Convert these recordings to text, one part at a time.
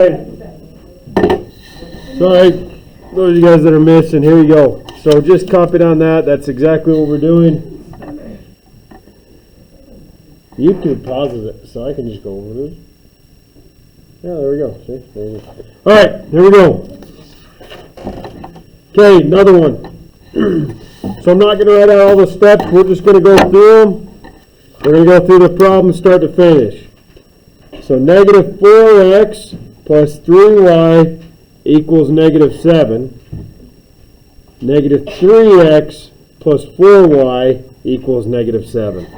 Sorry, those of you guys that are missing, here you go. So just copied on that. That's exactly what we're doing. YouTube pauses it, so I can just go over this. Yeah, there we go. See? There you go. All right, here we go. Okay, another one. So I'm not going to write out all the steps. We're just going to go through them. We're going to go through the problem start to finish. So negative 4x plus 3y equals negative 7. Negative 3x plus 4y equals negative 7. Is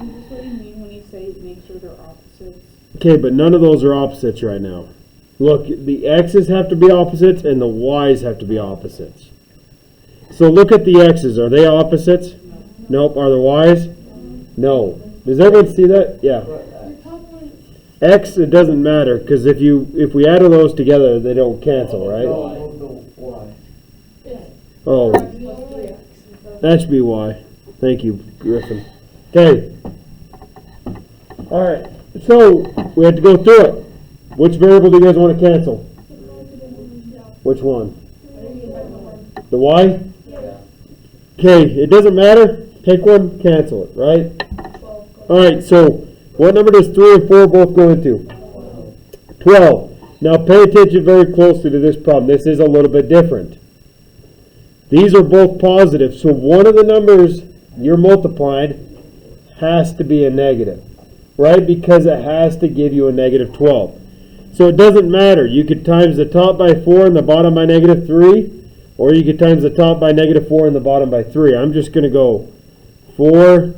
this what you mean when you say make sure they're opposites? Okay, but none of those are opposites right now. Look, the x's have to be opposites and the y's have to be opposites. So look at the x's. Are they opposites? Nope. Are the y's? No. Does everyone see that? Yeah. X, it doesn't matter, because if we add all those together, they don't cancel, right? Oh, that should be y. Thank you, Griffin. Okay. All right. So we have to go through it. Which variable do you guys want to cancel? Which one? The y? Okay. It doesn't matter. Take one, cancel it, right? All right. So what number does 3 and 4 both go into? 12. Now pay attention very closely to this problem. This is a little bit different. These are both positive, so one of the numbers you're multiplying has to be a negative, right? Because it has to give you a negative 12. So it doesn't matter. You could times the top by 4 and the bottom by negative 3, or you could times the top by negative 4 and the bottom by 3. I'm just going to go 4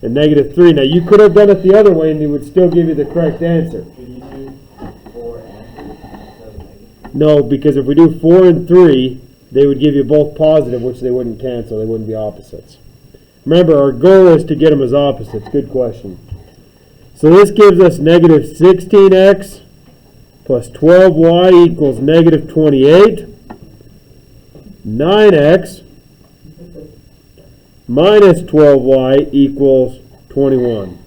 and negative 3. Now you could have done it the other way and it would still give you the correct answer. No, because if we do 4 and 3, they would give you both positive, which they wouldn't cancel. They wouldn't be opposites. Remember, our goal is to get them as opposites. Good question. So this gives us negative 16x plus 12y equals negative 28. 9x minus 12y equals 21.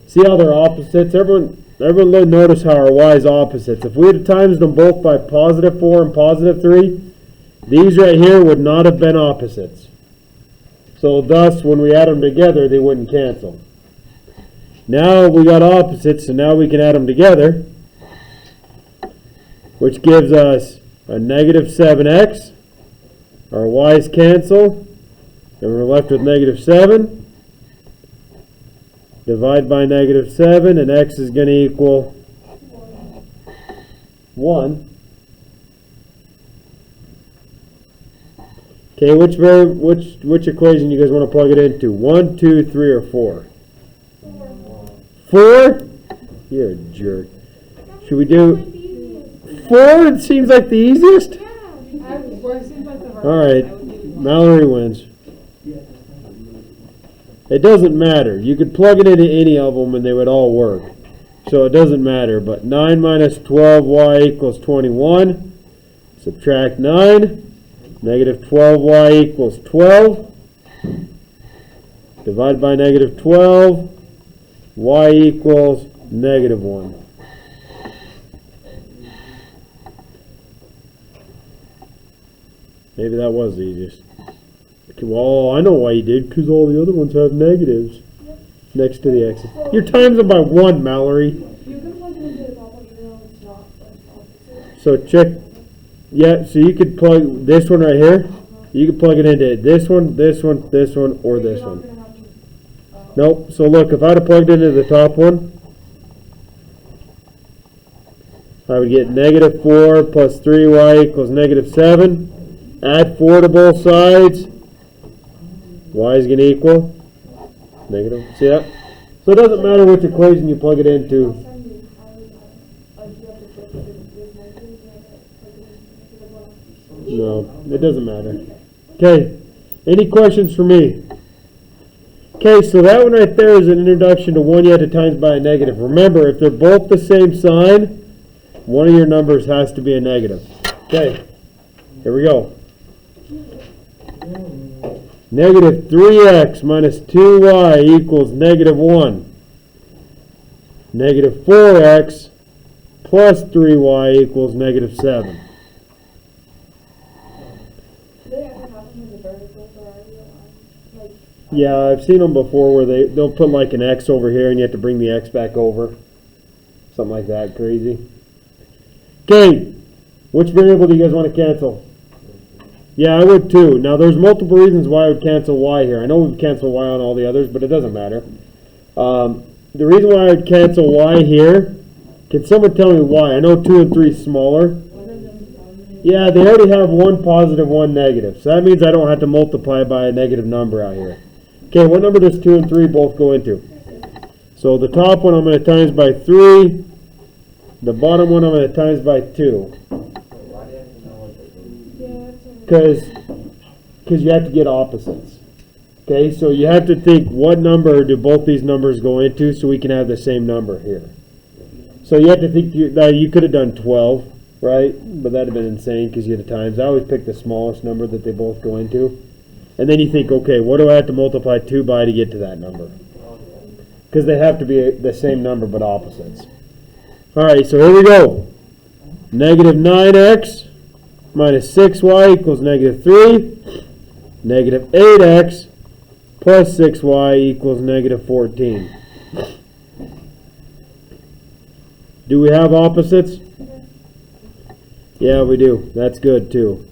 See how they're opposites? Everyone notice how our y is opposites. If we had times them both by positive 4 and positive 3, these right here would not have been opposites. So thus, when we add them together, they wouldn't cancel. Now we got opposites, so now we can add them together, which gives us a negative 7x. Our y's cancel, and we're left with negative 7. Divide by negative 7, and x is going to equal 1. Okay, which equation you guys want to plug it into? 1, 2, 3, or 4? 4? You're a jerk. Should we do 4? It seems like the easiest. All right, Mallory wins. It doesn't matter. You could plug it into any of them and they would all work. So it doesn't matter. But 9 minus 12y equals 21. Subtract 9. Negative 12y equals 12. Divide by negative 12. Y equals negative 1. Maybe that was the easiest. Well, I know why you did, because all the other ones have negatives next to the x's. You're times them by 1, Mallory. You can plug it into the top one even though it's not opposite. So check. Yeah, so you could plug this one right here. You could plug it into this one, this one, this one, or this one. Nope. So look, if I'd have plugged into the top one, I would get negative 4 plus 3y equals negative 7. Add 4 to both sides. Y is going to equal negative. See that? So it doesn't matter which equation you plug it into. No, it doesn't matter. Okay. Any questions for me? Okay, so that one right there is an introduction to one you had to times by a negative. Remember, if they're both the same sign, one of your numbers has to be a negative. Okay, here we go. Negative 3x minus 2y equals negative 1. Negative 4x plus 3y equals negative 7. Do they ever have them in the vertical variety line? Like, Yeah, I've seen them before where they'll put like an x over here and you have to bring the x back over. Something like that, crazy. Okay, which variable do you guys want to cancel? Yeah, I would too. Now there's multiple reasons why I would cancel y here. I know we've canceled y on all the others, but it doesn't matter. The reason why I would cancel y here, can someone tell me why? I know 2 and 3 is smaller. Yeah, they already have one positive, one negative. So that means I don't have to multiply by a negative number out here. Okay, what number does 2 and 3 both go into? So the top one I'm going to times by 3. The bottom one I'm going to times by 2. Because you have to get opposites. Okay, so you have to think what number do both these numbers go into so we can have the same number here. So you have to think, you could have done 12, right? But that would have been insane because you had to times. I always pick the smallest number that they both go into. And then you think, okay, what do I have to multiply 2 by to get to that number? Because they have to be the same number but opposites. Alright, so here we go. Negative 9x minus 6y equals negative 3. Negative 8x plus 6y equals negative 14. Do we have opposites? Yeah, we do. That's good too.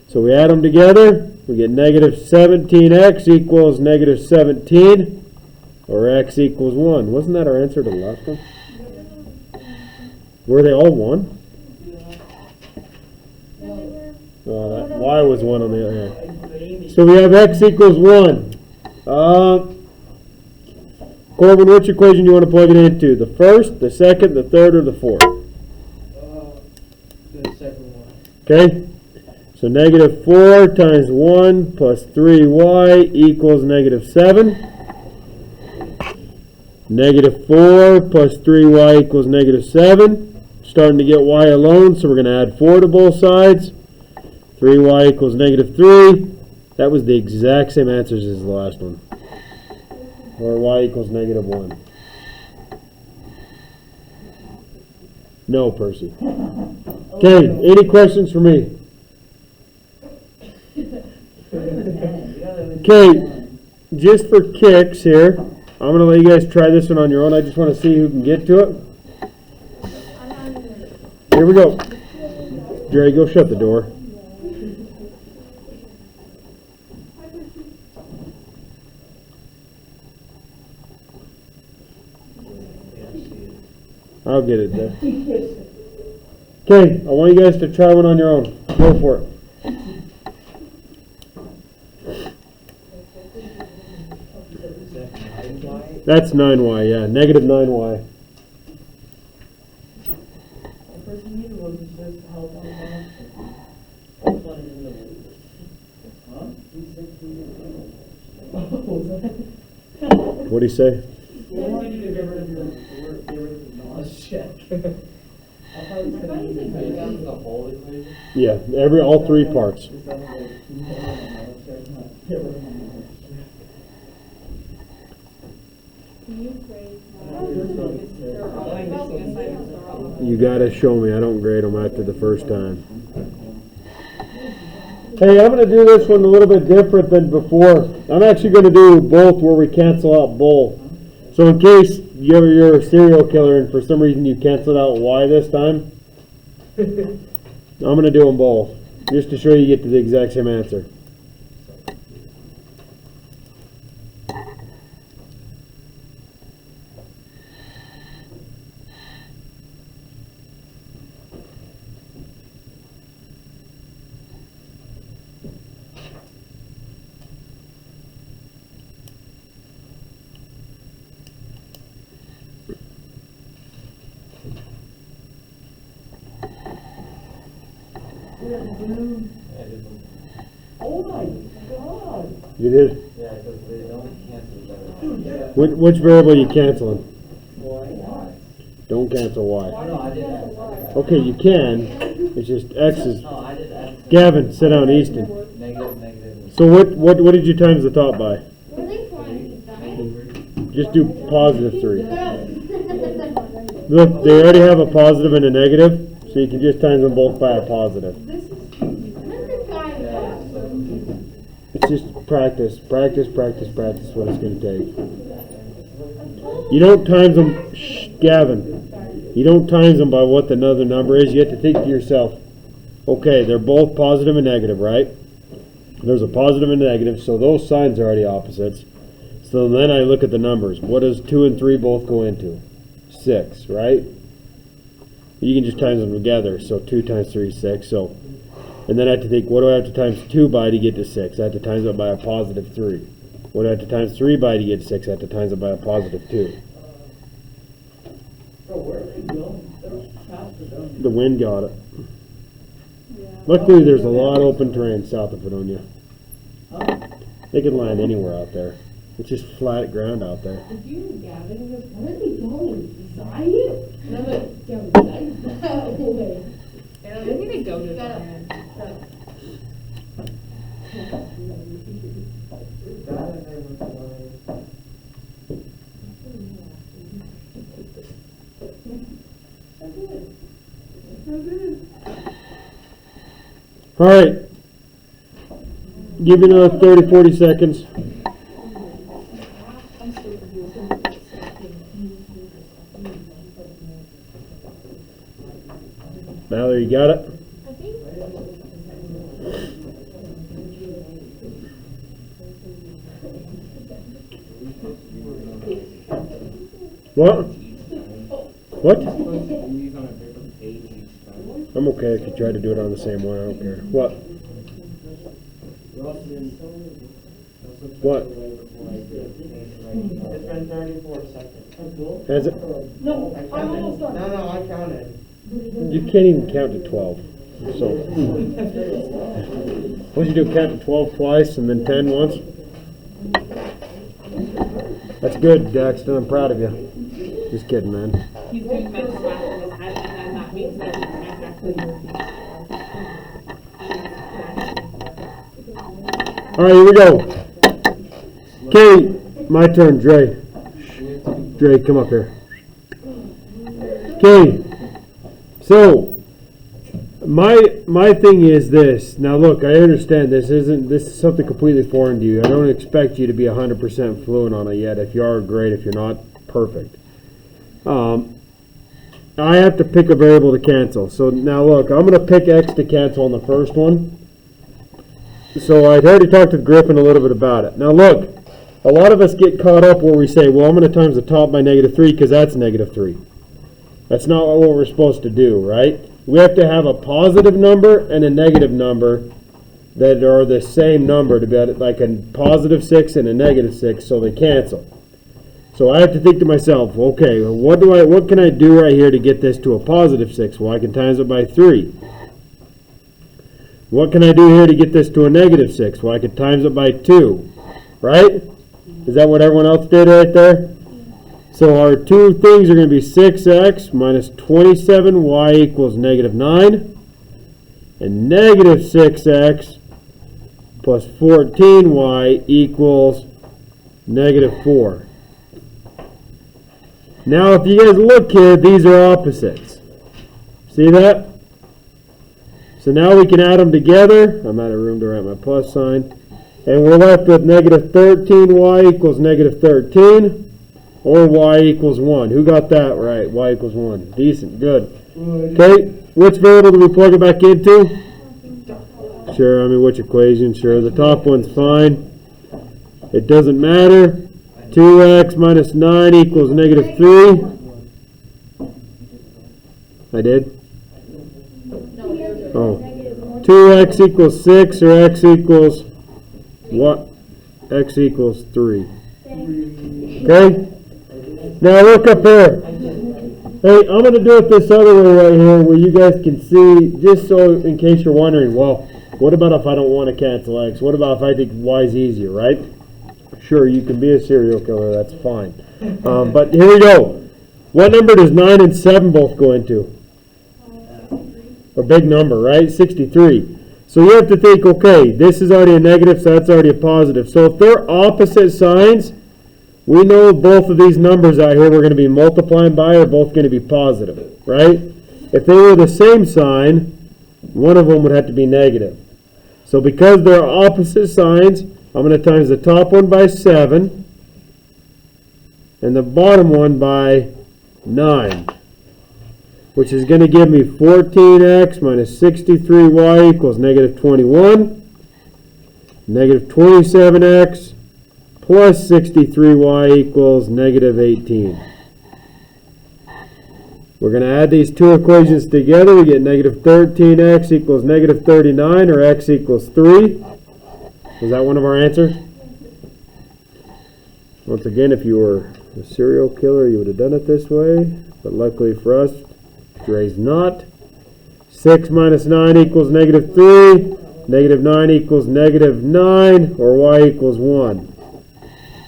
So we add them together. We get negative 17x equals negative 17. Or x equals 1. Wasn't that our answer to the last one? Were they all 1? That y was 1 on the other hand. So we have x equals 1. Corbin, which equation do you want to plug it into? The first, the second, the third, or the fourth? The second one. Okay. So negative 4 times 1 plus 3y equals negative 7. Negative 4 plus 3y equals negative 7. Starting to get y alone, so we're going to add 4 to both sides. 3y equals negative 3. That was the exact same answers as the last one. Or y equals negative 1. No, Percy. Okay, any questions for me? Okay, just for kicks here, I'm going to let you guys try this one on your own. I just want to see who can get to it. Here we go. Jerry, go shut the door. I'll get it there. Okay, I want you guys to try one on your own. Go for it. That's 9y, yeah. Negative 9y. What do you say? Yeah, all 3 parts. You gotta show me. I don't grade them after the first time. Hey, I'm going to do this one a little bit different than before. I'm actually going to do both where we cancel out both. So in case you're a serial killer and for some reason you canceled out y this time, I'm going to do them both just to show you get to the exact same answer. Oh my god! You did? Yeah, because they don't cancel Which variable are you canceling? Y. Don't cancel y. No, I did X. Okay, you can. It's just x is... No, I did X. Gavin, sit down, Easton. Negative, negative. So what did you times the top by? Were they trying to die? Just do positive 3. Look, they already have a positive and a negative, so you can just times them both by a positive. This is. When did guy left? It's just practice what it's going to take. You don't times them, Gavin. You don't times them by what the other number is. You have to think to yourself, okay, they're both positive and negative, right? There's a positive and negative, so those signs are already opposites. So then I look at the numbers. What does 2 and 3 both go into? 6, right? You can just times them together. So 2 times 3 is 6. So, and then I have to think, what do I have to times 2 by to get to 6? I have to times it by a positive 3. What do I have to times 3 by to get to 6? I have to times it by a positive 2. So where are they going? They're past the dump. The wind got it. Yeah. Luckily, there's a lot of open terrain south of Fredonia. Huh? They can land anywhere out there. It's just flat ground out there. Did you, Gavin, was, where are they going? Beside it? And I'm like, go beside that way. Yeah, they need to go to Got the it. That I never tried. All right. Give you another 30, 40 seconds. Mallory, you got it? I think. What? What? These on a different page each time. I'm okay if you try to do it on the same one. I don't care. What? What? It's been 34 seconds. Has it? No, I I'm counted. almost done. No, I counted. You can't even count to 12. So, what you do? Count to 12 twice and then 10 once? That's good, Daxton. I'm proud of you. Just kidding, man. He's doing mental math in his head, and then that means that he can't actually All right, here we go. Okay, my turn, Dre. Dre, come up here. Okay, so my thing is this. Now, look, I understand this is something completely foreign to you. I don't expect you to be 100% fluent on it yet. If you are, great. If you're not, perfect. I have to pick a variable to cancel. So now, look, I'm going to pick X to cancel on the first one. So I'd already talked to Griffin a little bit about it. Now look, a lot of us get caught up where we say, well, I'm going to times the top by -3 because that's -3. That's not what we're supposed to do, right? We have to have a positive number and a negative number that are the same number to be like a +6 and a -6, so they cancel. So I have to think to myself, okay, what can I do right here to get this to a +6? Well, I can times it by 3. What can I do here to get this to a -6? Well, I could times it by 2, right? Is that what everyone else did right there? So our two things are going to be 6x minus 27y equals -9, and -6x plus 14y equals -4. Now, if you guys look here, these are opposites. See that? So now we can add them together. I'm out of room to write my plus sign. And we're left with -13y equals -13, or y equals 1. Who got that right? Y equals 1. Decent. Good. Okay. Which variable do we plug it back into? Sure. I mean, which equation? Sure. The top one's fine. It doesn't matter. 2x minus 9 equals -3. I did? No, you're good. Oh. 2x equals 6, or x equals what? X equals 3. Okay? Now look up here. Hey, I'm going to do it this other way right here where you guys can see, just so in case you're wondering, well, what about if I don't want to cancel x? What about if I think y is easier, right? Sure, you can be a serial killer, that's fine. But here we go. What number does 9 and 7 both go into? A big number, right? 63. So you have to think, okay, this is already a negative, so that's already a positive. So if they're opposite signs, we know both of these numbers out here we're going to be multiplying by are both going to be positive, right? If they were the same sign, one of them would have to be negative. So because they're opposite signs, I'm going to times the top one by 7 and the bottom one by 9, which is going to give me 14x minus 63y equals negative 21, negative 27x plus 63y equals negative 18. We're going to add these two equations together. We get negative 13x equals negative 39, or x equals 3. Is that one of our answers? Once again, if you were a serial killer, you would have done it this way. But luckily for us, Dre's not. 6 minus 9 equals negative 3. Negative 9 equals negative 9, or y equals 1.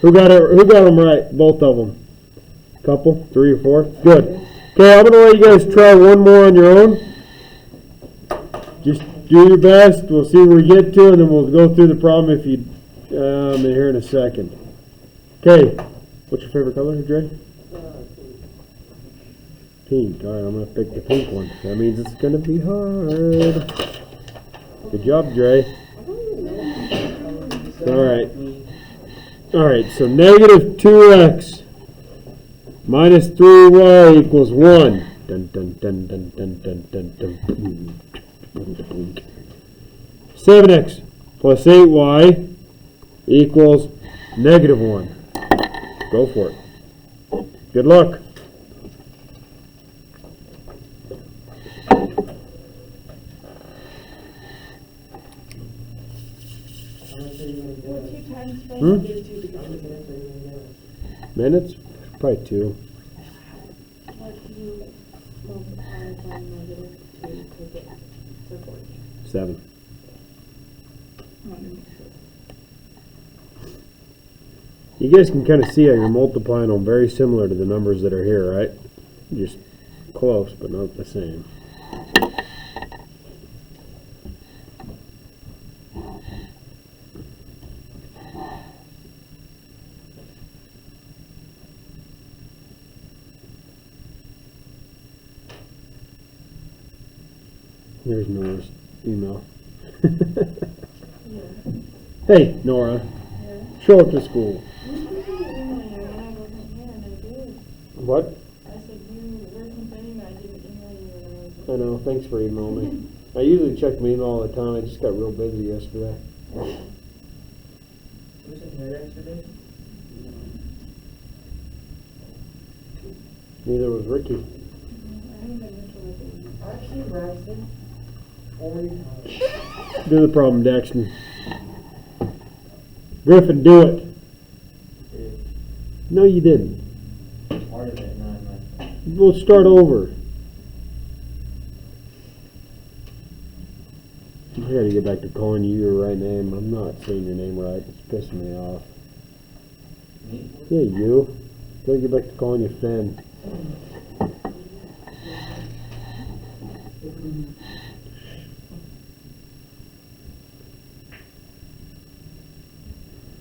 Who got them right? Both of them. Couple? 3 or 4? Good. Okay, I'm going to let you guys try one more on your own. Just do your best. We'll see where we get to, and then we'll go through the problem if you in here in a second. Okay, what's your favorite color, Dre? Pink. All right, I'm going to pick the pink one. That means it's going to be hard. Good job, Dre. All right, so negative 2x minus 3y equals 1. Dun, dun, dun, dun, dun, dun, dun, dun. 7x plus 8y equals negative 1. Go for it. Good luck. How much are you gonna do? 2 times 5 Hmm? is 2 How many minutes are you gonna do? Minutes? Probably 2. What do you multiply by negative 2 to get to 40? 7. You guys can kind of see how you're multiplying them very similar to the numbers that are here, right? Just close, but not the same. There's Nora's email. Hey, Nora, show up to school. What? I said you were complaining that I didn't email you when I was. I know, thanks for emailing me. I usually check my email all the time. I just got real busy yesterday. Was it here yesterday? Neither was Ricky. I haven't been mental with it. Actually, Braxton. 40 times. Do the problem, Daxton. Griffin, do it. No, you didn't. Part of it, not much. We'll start over. I gotta get back to calling you your right name. I'm not saying your name right. It's pissing me off. Me? Yeah, you. Gotta get back to calling you Finn.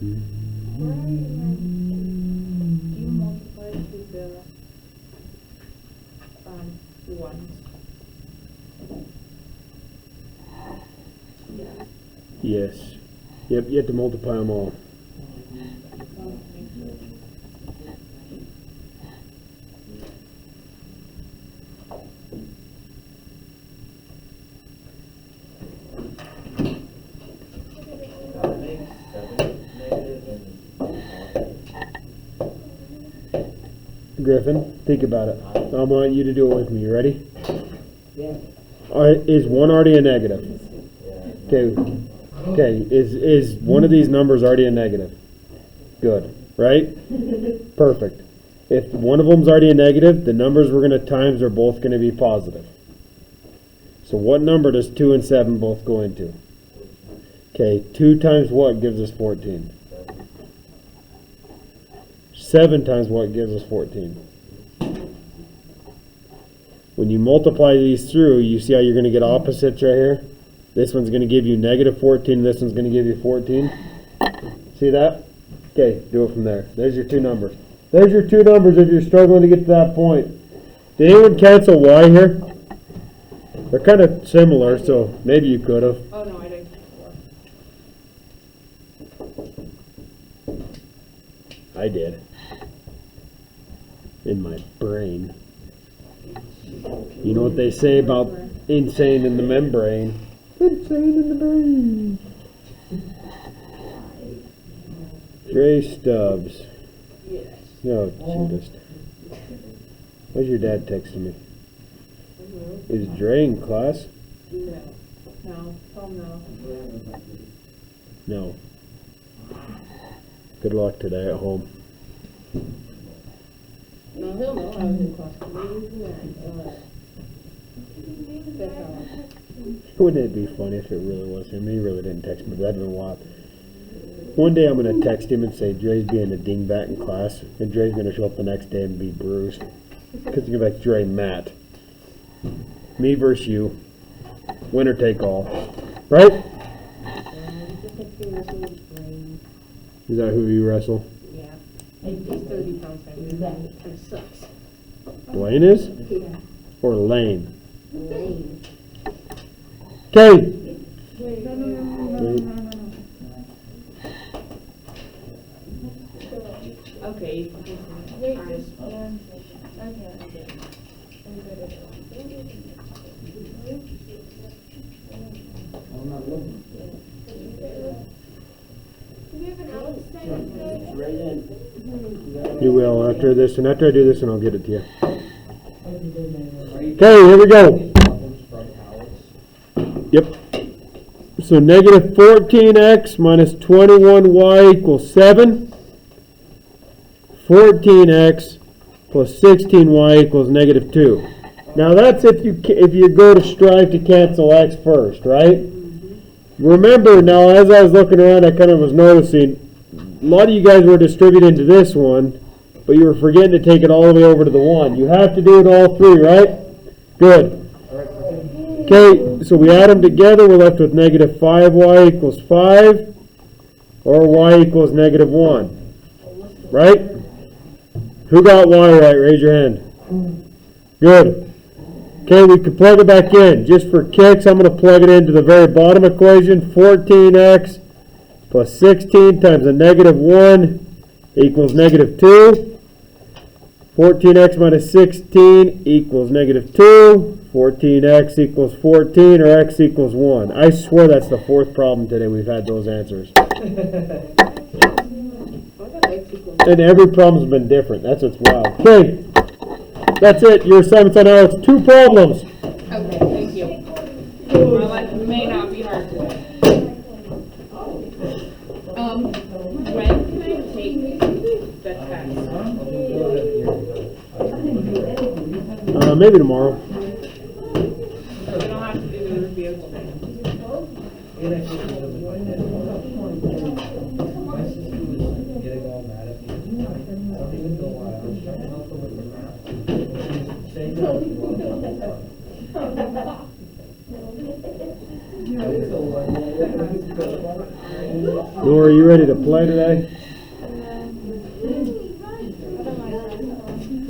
Do you multiply to the ones? Yeah. Yes. Yep, you have to multiply them all. That makes 7 negative and Griffin, think about it. I want you to do it with me. You ready? yeah. Is one already a negative? Yeah. Okay. Okay. Is one of these numbers already a negative? Good. Right? Perfect. If one of them's already a negative, the numbers we're going to times are both going to be positive. So what number does 2 and 7 both go into? Okay, 2 times what gives us 14? 7 times what gives us 14? When you multiply these through, you see how you're going to get opposites right here? This one's gonna give you negative 14, this one's gonna give you 14. See that? Okay, do it from there. There's your two numbers. There's your two numbers if you're struggling to get to that point. Did anyone cancel y here? They're kind of similar, so maybe you could have. Oh, no, I didn't. I did. In my brain. You know what they say about insane in the membrane? Insane in the brain. Gray Stubbs. Yes. No, cutest. Why's your dad texting me? Is Dre in class? No. No. Oh, no. No. Good luck today at home. No, he'll know I was in class. Wouldn't it be funny if it really was him? He really didn't text me, but that'd been wild. One day I'm going to text him and say Dre's being a dingbat in class, and Dre's going to show up the next day and be bruised. Because you're like, Dre, Matt. Me versus you. Winner take all. Right? Is that who you wrestle? Yeah. He's 30 pounds heavier. It sucks. Blaine is? Yeah. Or Lane? Lame. Okay. Wait, no. Okay. Wait, Alright. just one second. I'm not looking. Do we have an outside? It's right in. You will after this, and after I do this, and I'll get it to you. Okay, here we go. Yep. So negative 14x minus 21y equals 7. 14x plus 16y equals negative 2. Now that's if you go to strive to cancel x first, right? Remember now, as I was looking around, I kind of was noticing a lot of you guys were distributing to this one, but you were forgetting to take it all the way over to the 1. You have to do it all three, right? Good. Okay, so we add them together, we're left with negative 5y equals 5, or y equals negative 1. Right? Who got y right? Raise your hand. Good. Okay, we can plug it back in. Just for kicks, I'm going to plug it into the very bottom equation. 14x plus 16 times a negative 1 equals negative 2. 14x minus 16 equals negative 2. 14x equals 14, or x equals 1. I swear that's the fourth problem today we've had those answers. And every problem's been different. That's what's wild. Okay, that's it. Your assignment's on Alex. 2 problems. Okay, thank you. My life may not be hard today. When can I take the test? Maybe tomorrow. We don't have to do the review today. My sister was getting all mad at me. I don't even know why. I was trying to help her with the math. She's saying that she wants to Nora, you ready to play today?